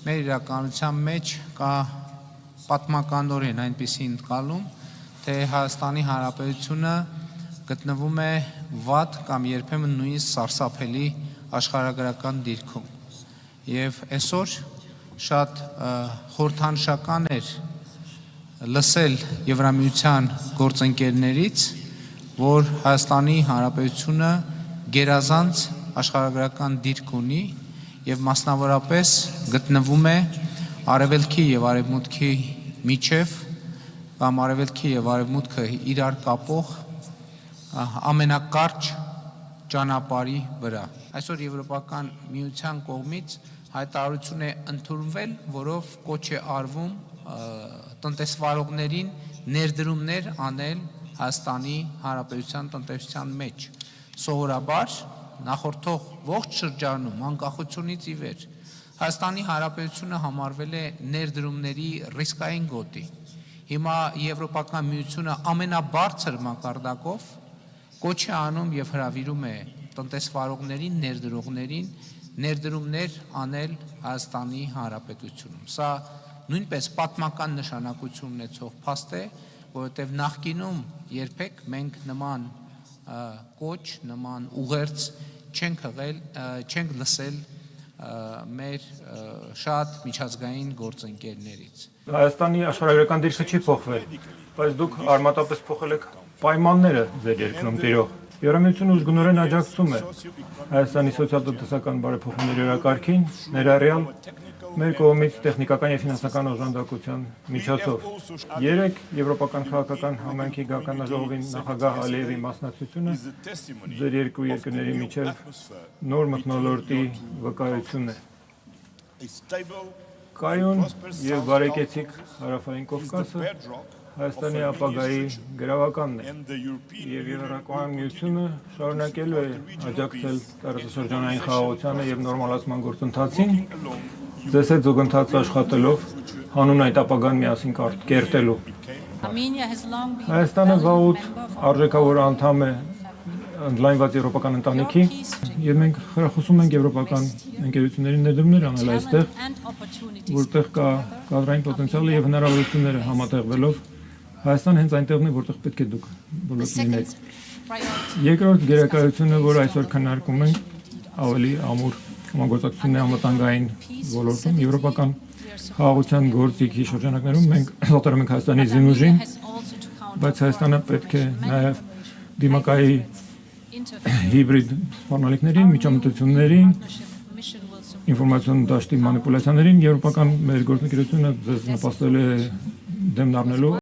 մեր իրականության մեջ կա պատմականորեն այնպիսի ընկալում, թե Հայաստանի Հանրապետությունը գտնվում է վատ կամ երբեմն նույնիսկ սարսափելի աշխարհագրական դիրքում։ Եվ այսօր շատ խորհրդանշական էր լսել Եվրամիության գործընկերներից, որ Հայաստանի Հանրապետությունը գերազանց աշխարհագրական դիրք ունի եւ մասնավորապես գտնվում է արևելքի եւ արևմուտքի միջև կամ արևելքի եւ արևմուտքը իրար կապող ամենակարճ ճանապարհի վրա։ Այսօր Եվրոպական միության կողմից հայտարարություն է ընդունվել, որով կոչ է արվում տնտեսվարողներին ներդրումներ անել Հայաստանի Հանրապետության տնտեսության մեջ։ Սովորաբար նախորդող ողջ շրջանում անկախությունից ի վեր Հայաստանի Հանրապետությունը համարվել է ներդրումների ռիսկային գոտի։ Հիմա Եվրոպական միությունը ամենաբարձր մակարդակով կոչ է անում եւ հրավիրում է տնտեսվարողներին, ներդրողներին ներդրումներ անել Հայաստանի Հանրապետությունում։ Սա նույնպես պատմական նշանակություն ունեցող փաստ է, որովհետև նախկինում երբեք մենք նման կոչ, նման ուղերձ չենք լսել մեր շատ միջազգային գործընկերներից։ Հայաստանի աշխարհագրական դիրքը չի փոխվել, բայց դուք արմատապես փոխել եք պայմանները ձեր երկրում տիրող։ Եվրամիությունը ուժգնորեն աջակցում է Հայաստանի սոցիալ-տնտեսական բարեփոխումների օրակարգին, ներառյալ մեր կողմից տեխնիկական եւ ֆինանսական օժանդակության միջոցով։ Երեք Եվրոպական քաղաքական համայնքի գաղտնաժողովի նախագահ Ալիևի մասնակցությունը ձեր երկու երկրների միջև նոր մթնոլորտի վկայությունն է։ Կայուն եւ բարեկեցիկ հարավային Կովկասը Հայաստանի ապագայի գրավականն է եւ Եվրոպական միությունը շարունակելու է աջակցել տարածաշրջանային խաղաղությանը եւ նորմալացման գործընթացին, ձեզ հետ զուգընթաց աշխատելով հանուն այդ ապագան միասին կերտելու։ Հայաստանը վաղուց արժեքավոր անդամ է ընդլայնված եվրոպական ընտանիքի եւ մենք խրախուսում ենք եվրոպական ընկերությունների ներդրումներ անել այստեղ, որտեղ կա կադրային պոտենցիալը եւ հնարավորությունները համատեղվելով Հայաստան հենց այնտեղն է, որտեղ պետք է դուք բոլորը լինեք։ Երկրորդ գերակայությունը, որ այսօր քննարկում ենք, ավելի ամուր համագործակցությունն է անվտանգային ոլորտում, եվրոպական խաղաղության գործիքի շրջանակներում մենք սատարում ենք Հայաստանի զինուժին, բայց Հայաստանը պետք է նաև դիմակայի հիբրիդ սպառնալիքներին, միջամտություններին, ինֆորմացիոն դաշտի մանիպուլյացիաներին, եվրոպական մեր գործընկերությունը ձեզ նպաստել է դեմն առնելու